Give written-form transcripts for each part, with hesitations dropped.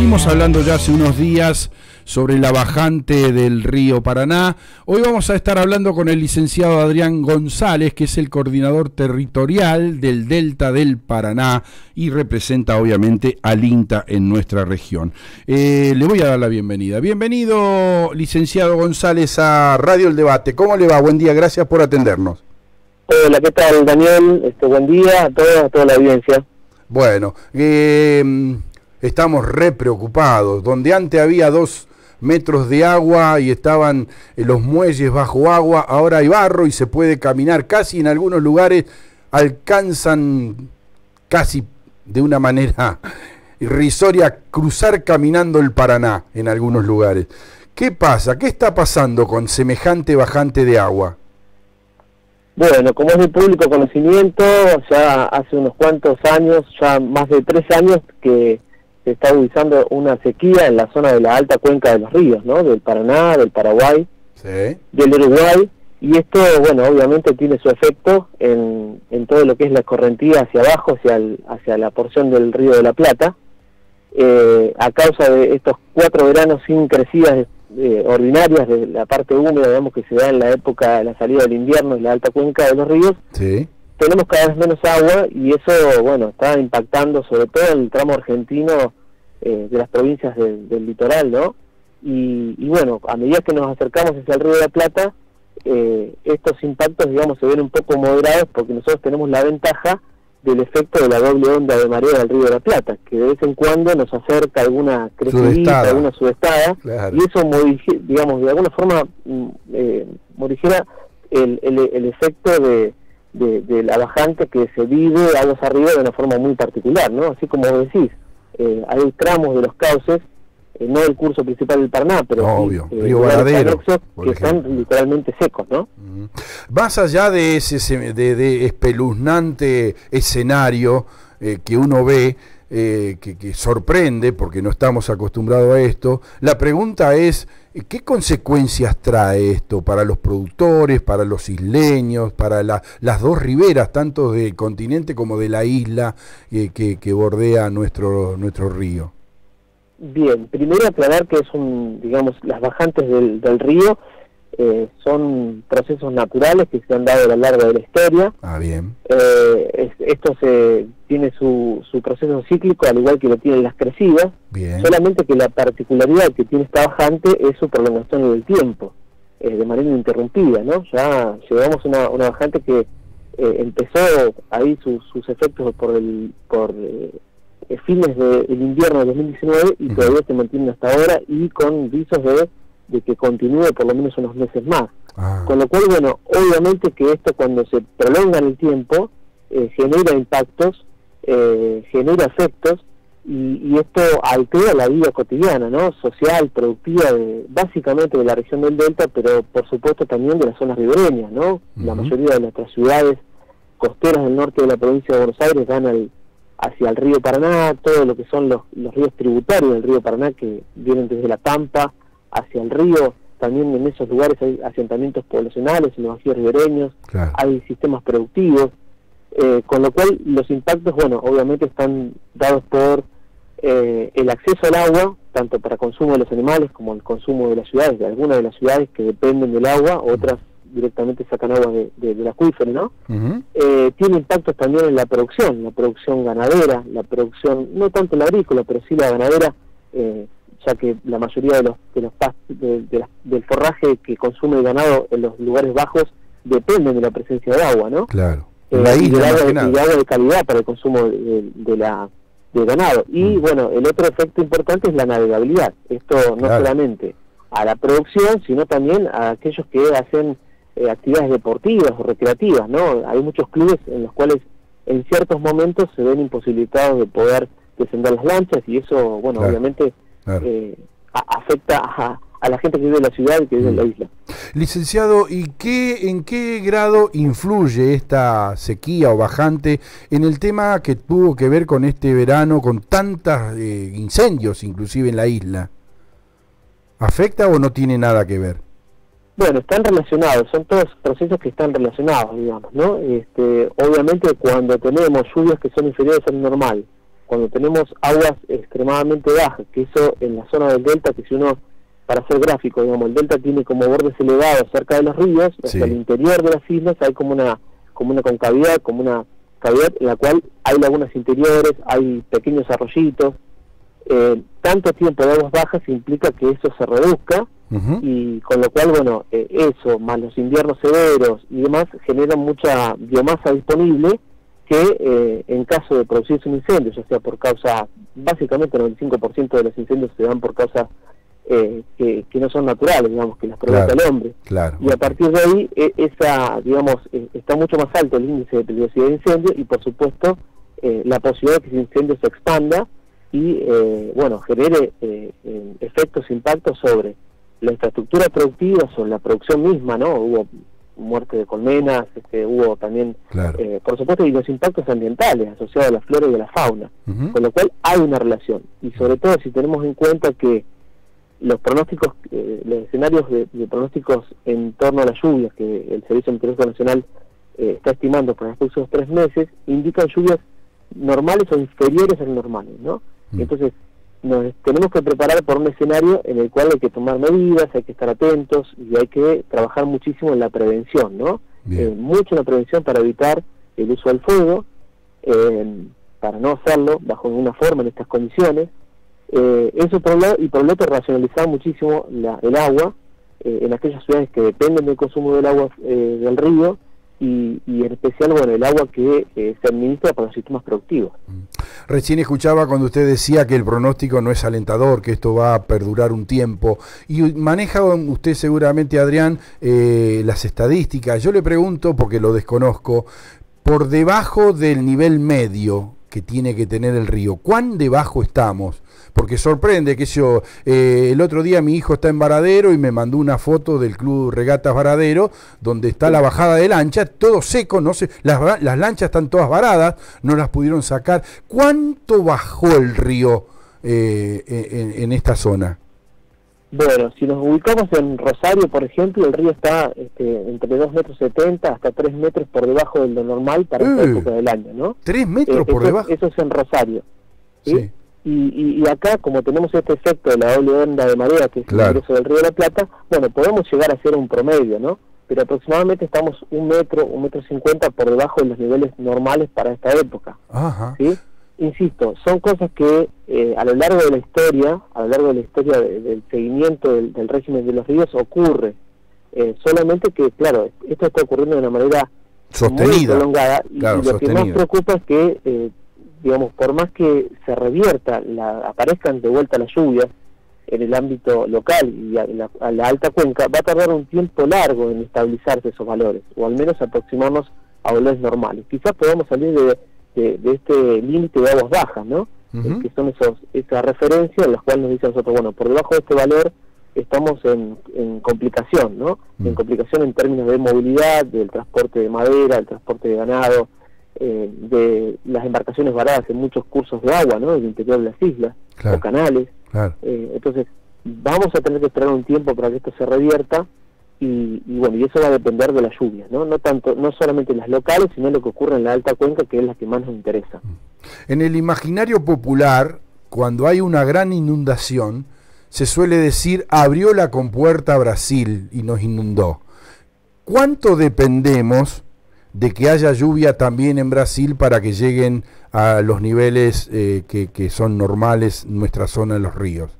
Venimos hablando ya hace unos días sobre la bajante del río Paraná. Hoy vamos a estar hablando con el licenciado Adrián González, que es el coordinador territorial del Delta del Paraná y representa obviamente al INTA en nuestra región. Le voy a dar la bienvenida. Bienvenido, licenciado González, a Radio El Debate. ¿Cómo le va? Buen día, gracias por atendernos. Hola, ¿qué tal, Daniel? Buen día a toda la audiencia. Bueno, estamos re preocupados. Donde antes había 2 metros de agua y estaban los muelles bajo agua, ahora hay barro y se puede caminar. Casi en algunos lugares alcanzan casi de una manera irrisoria cruzar caminando el Paraná en algunos lugares. ¿Qué pasa? ¿Qué está pasando con semejante bajante de agua? Bueno, como es de público conocimiento, ya hace unos cuantos años, ya más de 3 años que se está agudizando una sequía en la zona de la alta cuenca de los ríos, ¿no? Del Paraná, del Paraguay, sí, del Uruguay, y esto, bueno, obviamente tiene su efecto en todo lo que es la escorrentía hacia abajo, hacia la porción del Río de la Plata, a causa de estos 4 veranos sin crecidas ordinarias de la parte húmeda, digamos, que se da en la época de la salida del invierno en la alta cuenca de los ríos. Sí. Tenemos cada vez menos agua y eso, bueno, está impactando sobre todo en el tramo argentino de las provincias del litoral, ¿no? Y bueno, a medida que nos acercamos hacia el Río de la Plata, estos impactos, digamos, se ven un poco moderados porque nosotros tenemos la ventaja del efecto de la doble onda de marea del Río de la Plata, que de vez en cuando nos acerca alguna crecidita, alguna subestada, claro, y eso, digamos, de alguna forma morigera el efecto de la bajante que se vive aguas arriba de una forma muy particular, ¿no? Así como decís, hay tramos de los cauces, no del curso principal del Paraná, pero obvio, Río Varadero, que están literalmente secos, ¿no? Más allá de ese de espeluznante escenario que uno ve, que sorprende porque no estamos acostumbrados a esto, la pregunta es, ¿qué consecuencias trae esto para los productores, para los isleños, para las 2 riberas, tanto del continente como de la isla que bordea nuestro río? Bien, primero aclarar que digamos, las bajantes del río son procesos naturales que se han dado a lo largo de la historia. Ah, bien. Esto tiene su proceso cíclico, al igual que lo tienen las crecidas. Bien. Solamente que la particularidad que tiene esta bajante es su prolongación en el tiempo, de manera ininterrumpida, ¿no? Ya llevamos una bajante que empezó ahí sus efectos por fines del invierno de 2019 y todavía se mantienen hasta ahora y con visos de que continúe por lo menos unos meses más. Con lo cual, bueno, obviamente que esto cuando se prolonga en el tiempo genera impactos, genera efectos y esto altera la vida cotidiana, ¿no? Social, productiva, básicamente de la región del Delta, pero por supuesto también de las zonas ribereñas, ¿no? La mayoría de nuestras ciudades costeras del norte de la provincia de Buenos Aires dan hacia el río Paraná, todo lo que son los ríos tributarios del río Paraná que vienen desde la Pampa hacia el río. También en esos lugares hay asentamientos poblacionales, en los bajíos ribereños, claro, hay sistemas productivos, con lo cual los impactos, bueno, obviamente están dados por el acceso al agua, tanto para consumo de los animales como el consumo de las ciudades, de algunas de las ciudades que dependen del agua, otras directamente sacan agua del acuífero, ¿no? Tiene impactos también en la producción ganadera, la producción, no tanto la agrícola, pero sí la ganadera, ya que la mayoría del forraje que consume el ganado en los lugares bajos dependen de la presencia de agua, ¿no? Claro. La isla, y de agua de calidad para el consumo del ganado. Y bueno, el otro efecto importante es la navegabilidad. Esto no solamente a la producción, sino también a aquellos que hacen actividades deportivas o recreativas, ¿no? Hay muchos clubes en los cuales en ciertos momentos se ven imposibilitados de poder descender las lanchas y eso, bueno, obviamente afecta a la gente que vive en la ciudad y que vive en la isla. Licenciado, ¿y en qué grado influye esta sequía o bajante en el tema que tuvo que ver con este verano, con tantos incendios inclusive en la isla? ¿Afecta o no tiene nada que ver? Bueno, están relacionados, son todos procesos que están relacionados, digamos, ¿no? Obviamente cuando tenemos lluvias que son inferiores al normal, cuando tenemos aguas extremadamente bajas, que eso en la zona del delta, que si uno, para ser gráfico, digamos, el delta tiene como bordes elevados cerca de los ríos, hacia el interior de las islas hay como una concavidad, como una cavidad en la cual hay lagunas interiores, hay pequeños arroyitos. Tanto tiempo de aguas bajas implica que eso se reduzca, y con lo cual, bueno, eso, más los inviernos severos y demás, generan mucha biomasa disponible que en caso de producirse un incendio, ya sea por causa, básicamente el 95% de los incendios se dan por causas que no son naturales, digamos, que las provoca el hombre. Y a partir de ahí, digamos, está mucho más alto el índice de peligrosidad de incendio y, por supuesto, la posibilidad de que ese incendio se expanda y, bueno, genere efectos, impactos sobre la infraestructura productiva, sobre la producción misma, ¿no? Hubo muerte de colmenas, hubo también, por supuesto, y los impactos ambientales asociados a la flora y a la fauna, con lo cual hay una relación. Y sobre todo si tenemos en cuenta que los pronósticos, los escenarios de pronósticos en torno a las lluvias que el Servicio Meteorológico Nacional está estimando para los próximos 3 meses, indican lluvias normales o inferiores a las normales, ¿no? Entonces, nos tenemos que preparar por un escenario en el cual hay que tomar medidas, hay que estar atentos y hay que trabajar muchísimo en la prevención, ¿no? Mucho en la prevención para evitar el uso del fuego, para no hacerlo bajo ninguna forma en estas condiciones. Eso por un lado, y por el otro racionalizar muchísimo el agua en aquellas ciudades que dependen del consumo del agua del río, y en especial, bueno, el agua que se administra para los sistemas productivos. Recién escuchaba cuando usted decía que el pronóstico no es alentador, que esto va a perdurar un tiempo, y maneja usted seguramente, Adrián, las estadísticas. Yo le pregunto, porque lo desconozco, por debajo del nivel medio que tiene que tener el río, ¿cuán debajo estamos? Porque sorprende que el otro día mi hijo está en Varadero y me mandó una foto del Club Regatas Varadero, donde está la bajada de lancha, todo seco, no sé, las lanchas están todas varadas, no las pudieron sacar. ¿Cuánto bajó el río en esta zona? Bueno, si nos ubicamos en Rosario, por ejemplo, el río está entre 2,70 metros hasta 3 metros por debajo de lo normal para esta época del año, ¿no? 3 metros por debajo. Eso es en Rosario, ¿sí? Y acá, como tenemos este efecto de la doble onda de marea, que es el ingreso del río de la Plata, bueno, podemos llegar a ser un promedio, ¿no? Pero aproximadamente estamos 1,50 metros por debajo de los niveles normales para esta época, ¿sí? Insisto, son cosas que a lo largo de la historia, del seguimiento del régimen de los ríos ocurre, solamente que, claro, esto está ocurriendo de una manera sostenida, muy prolongada, y lo que más preocupa es que, digamos, por más que se revierta, aparezcan de vuelta las lluvias en el ámbito local y a la alta cuenca, va a tardar un tiempo largo en estabilizarse esos valores, o al menos aproximarnos a valores normales. Quizás podamos salir de este límite de aguas bajas, ¿no? Que son esa referencia en las cuales nos dicen nosotros, bueno, por debajo de este valor estamos en complicación, ¿no? En complicación en términos de movilidad, del transporte de madera, del transporte de ganado, de las embarcaciones varadas en muchos cursos de agua, ¿no? En el interior de las islas o canales. Entonces, vamos a tener que esperar un tiempo para que esto se revierta. Y bueno, y eso va a depender de las lluvias, ¿no? No solamente las locales, sino lo que ocurre en la alta cuenca, que es la que más nos interesa. En el imaginario popular, cuando hay una gran inundación, se suele decir, abrió la compuerta Brasil y nos inundó. ¿Cuánto dependemos de que haya lluvia también en Brasil para que lleguen a los niveles que son normales en nuestra zona de los ríos?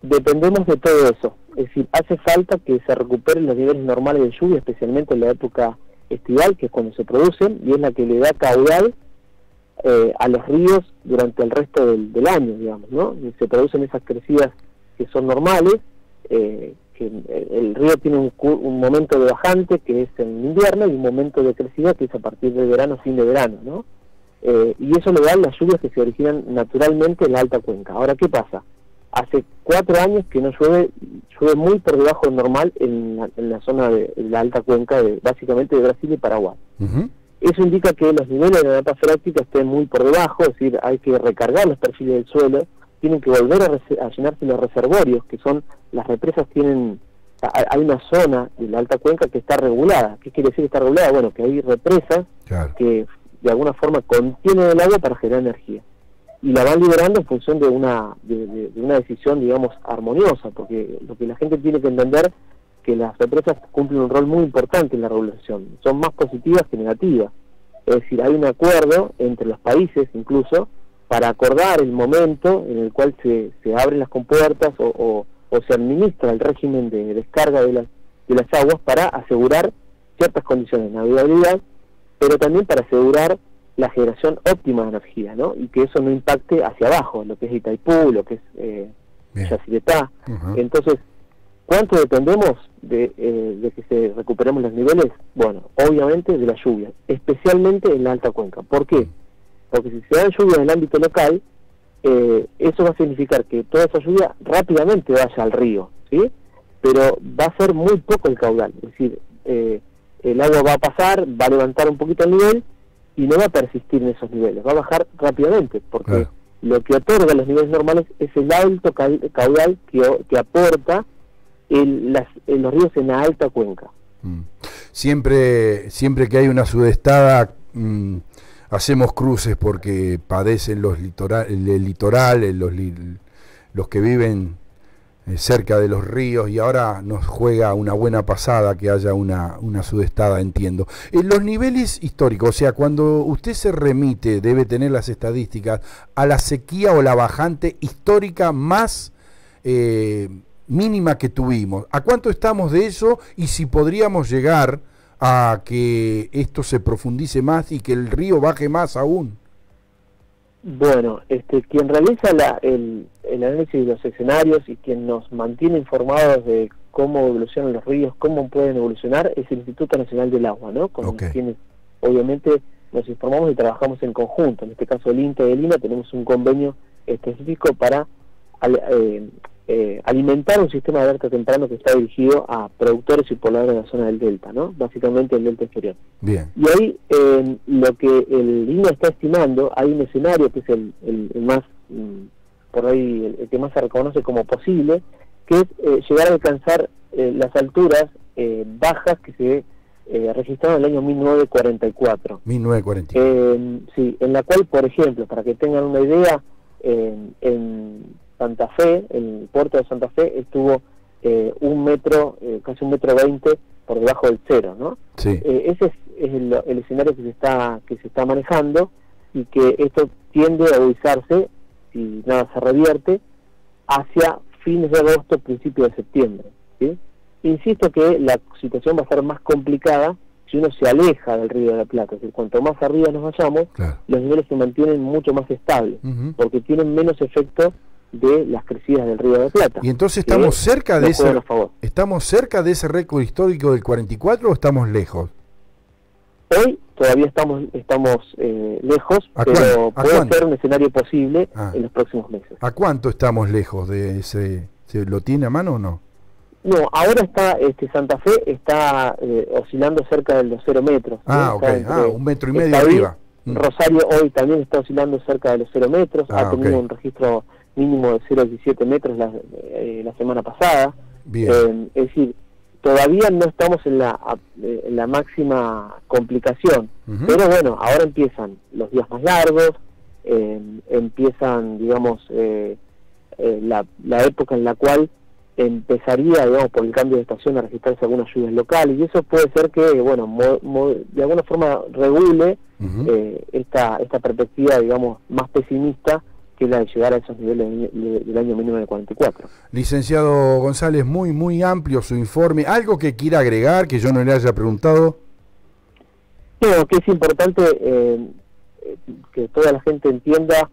Dependemos de todo eso. Es decir, hace falta que se recuperen los niveles normales de lluvia, especialmente en la época estival, que es cuando se producen, y es la que le da caudal a los ríos durante el resto del año, digamos, ¿no? Y se producen esas crecidas que son normales, que el río tiene un momento de bajante, que es en invierno, y un momento de crecida, que es a partir de verano, fin de verano, ¿no? Y eso le da las lluvias que se originan naturalmente en la alta cuenca. Ahora, ¿qué pasa? Hace 4 años que no llueve muy por debajo del normal en la zona de la alta cuenca, básicamente de Brasil y Paraguay. Eso indica que los niveles de la napa freática estén muy por debajo, es decir, hay que recargar los perfiles del suelo, tienen que volver a llenarse los reservorios, que son las represas. Hay una zona de la alta cuenca que está regulada. ¿Qué quiere decir que está regulada? Bueno, que hay represas que de alguna forma contienen el agua para generar energía. y la van liberando en función de una decisión, digamos, armoniosa, porque lo que la gente tiene que entender que las represas cumplen un rol muy importante en la regulación, son más positivas que negativas, es decir, hay un acuerdo entre los países incluso para acordar el momento en el cual se abren las compuertas o se administra el régimen de descarga de las aguas para asegurar ciertas condiciones de navegabilidad, pero también para asegurar la generación óptima de energía, ¿no? Y que eso no impacte hacia abajo, lo que es Itaipú, lo que es Yacyretá. Entonces, ¿cuánto dependemos de que se recuperemos los niveles? Bueno, obviamente de la lluvia, especialmente en la alta cuenca. ¿Por qué? Porque si se dan lluvias en el ámbito local, eso va a significar que toda esa lluvia rápidamente vaya al río, ¿sí? Pero va a ser muy poco el caudal, es decir, el agua va a pasar, va a levantar un poquito el nivel y no va a persistir en esos niveles, va a bajar rápidamente, porque lo que otorga los niveles normales es el alto caudal que aporta los ríos en la alta cuenca. Siempre que hay una sudestada, hacemos cruces porque padecen el litoral, los que viven cerca de los ríos, y ahora nos juega una buena pasada que haya una sudestada, entiendo. Los niveles históricos, o sea, cuando usted se remite, debe tener las estadísticas, a la sequía o la bajante histórica más mínima que tuvimos. ¿A cuánto estamos de eso? Y si podríamos llegar a que esto se profundice más y que el río baje más aún. Bueno, quien realiza el análisis de los escenarios y quien nos mantiene informados de cómo evolucionan los ríos, cómo pueden evolucionar, es el Instituto Nacional del Agua, ¿no? Con quienes obviamente nos informamos y trabajamos en conjunto. En este caso el INTA y el INA tenemos un convenio específico para alimentar un sistema de alerta temprano que está dirigido a productores y pobladores de la zona del delta, ¿no? Básicamente el delta exterior. Bien. Y ahí lo que el INA está estimando, hay un escenario que es el más, por ahí, el que más se reconoce como posible, que es llegar a alcanzar las alturas bajas que se registraron en el año 1944. 1944. Sí, en la cual, por ejemplo, para que tengan una idea, en Santa Fe, el puerto de Santa Fe estuvo casi 1,20 m por debajo del cero, ¿no? Sí. Ese es el escenario que se está manejando, y que esto tiende a agudizarse, si nada se revierte, hacia fines de agosto, principios de septiembre, ¿sí? Insisto que la situación va a ser más complicada si uno se aleja del Río de la Plata, es decir, cuanto más arriba nos vayamos, los niveles se mantienen mucho más estables, porque tienen menos efecto de las crecidas del Río de la Plata. Y entonces estamos cerca de ese récord histórico del 44, o estamos lejos. Hoy todavía estamos lejos, pero puede ser un escenario posible en los próximos meses. ¿A cuánto estamos lejos de ese? ¿Lo tiene a mano o no? No, ahora está Santa Fe está oscilando cerca de los 0 metros. Un metro y medio arriba. Rosario hoy también está oscilando cerca de los 0 metros, ha tenido un registro mínimo de 0,17 metros la semana pasada. Bien. Es decir, todavía no estamos en la máxima complicación, pero bueno, ahora empiezan los días más largos, empiezan, digamos, la época en la cual empezaría, digamos, por el cambio de estación a registrarse algunas lluvias locales, y eso puede ser que, bueno, de alguna forma regule esta perspectiva, digamos, más pesimista que la de llegar a esos niveles del año 1944. Licenciado González, muy amplio su informe. ¿Algo que quiera agregar que yo no le haya preguntado? No, que es importante que toda la gente entienda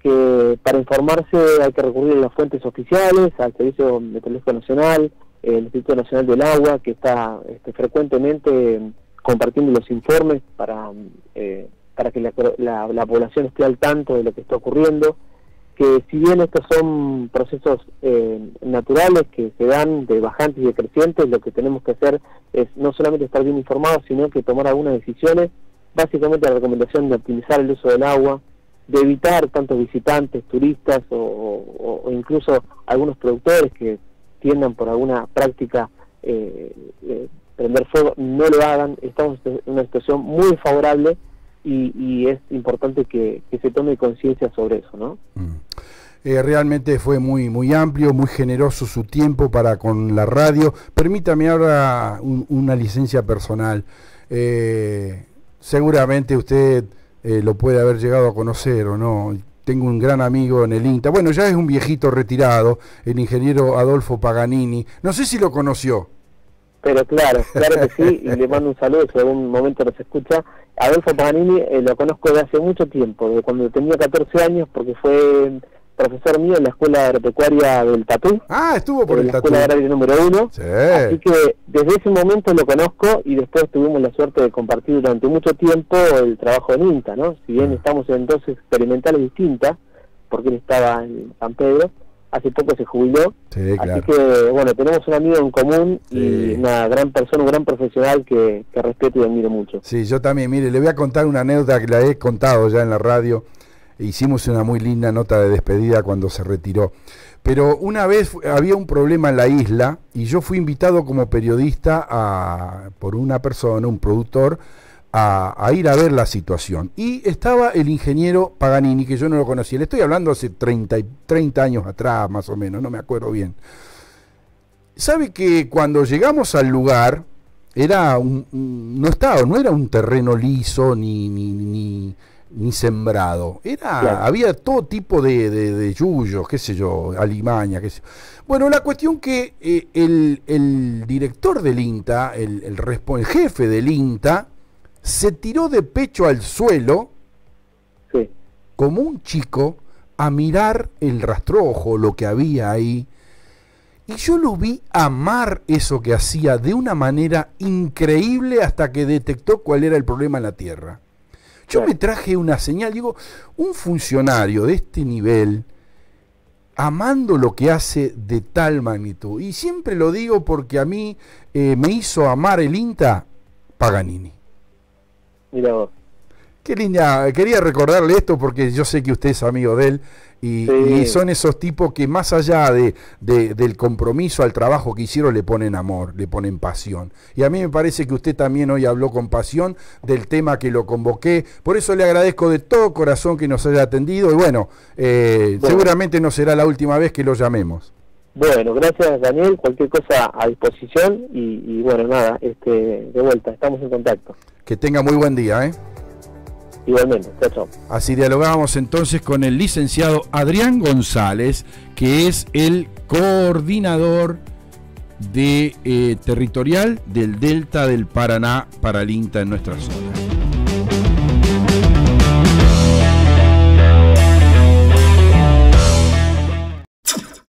que para informarse hay que recurrir a las fuentes oficiales, al Servicio Meteorológico Nacional, el Instituto Nacional del Agua, que está frecuentemente compartiendo los informes para que la población esté al tanto de lo que está ocurriendo, que si bien estos son procesos naturales que se dan de bajantes y decrecientes, lo que tenemos que hacer es no solamente estar bien informados, sino que tomar algunas decisiones, básicamente la recomendación de optimizar el uso del agua, de evitar tantos visitantes, turistas o incluso algunos productores que tiendan por alguna práctica prender fuego, no lo hagan. Estamos en una situación muy favorable y es importante que se tome conciencia sobre eso, ¿no? Realmente fue muy amplio, muy generoso su tiempo para con la radio. Permítame ahora una licencia personal. Seguramente usted lo puede haber llegado a conocer o no. Tengo un gran amigo en el INTA. Bueno, ya es un viejito retirado, el ingeniero Adolfo Paganini. No sé si lo conoció. Pero claro que sí, y le mando un saludo si algún momento nos escucha. Adolfo Paganini lo conozco de hace mucho tiempo, de cuando tenía 14 años, porque fue profesor mío en la Escuela Agropecuaria del Tatú. Ah, estuvo por el Tatú. La Escuela Agraria número 1. Sí. Así que desde ese momento lo conozco y después tuvimos la suerte de compartir durante mucho tiempo el trabajo en INTA, ¿no? Si bien estamos en dos experimentales distintas, porque él estaba en San Pedro, hace poco se jubiló. Sí, claro. Así que, bueno, tenemos un amigo en común y Sí. una gran persona, un gran profesional que respeto y admiro mucho. Sí, yo también. Mire, le voy a contar una anécdota que la he contado ya en la radio. Hicimos una muy linda nota de despedida cuando se retiró. Pero una vez había un problema en la isla y yo fui invitado como periodista por una persona, un productor, a ir a ver la situación. Y estaba el ingeniero Paganini, que yo no lo conocía. Le estoy hablando hace 30 años atrás, más o menos, no me acuerdo bien. ¿Sabe que cuando llegamos al lugar era no era un terreno liso ni sembrado, Claro. había todo tipo de yuyos, qué sé yo, alimaña, qué sé yo. Bueno, la cuestión que el director del INTA, el jefe del INTA, se tiró de pecho al suelo, Sí. como un chico, a mirar el rastrojo, lo que había ahí. Y yo lo vi amar eso que hacía de una manera increíble hasta que detectó cuál era el problema en la tierra. Yo me traje una señal, digo, un funcionario de este nivel, amando lo que hace de tal magnitud. Y siempre lo digo porque a mí me hizo amar el INTA Paganini. Mira vos. Qué linda, quería recordarle esto porque yo sé que usted es amigo de él y son esos tipos que más allá del compromiso al trabajo que hicieron le ponen amor, le ponen pasión. Y a mí me parece que usted también hoy habló con pasión del tema que lo convoqué, por eso le agradezco de todo corazón que nos haya atendido y bueno, seguramente no será la última vez que lo llamemos. Bueno, gracias Daniel, cualquier cosa a disposición y bueno, nada, de vuelta, estamos en contacto. Que tenga muy buen día, ¿eh? Igualmente, chao, chao. Así dialogábamos entonces con el licenciado Adrián González, que es el coordinador territorial del Delta del Paraná para el INTA en nuestra zona.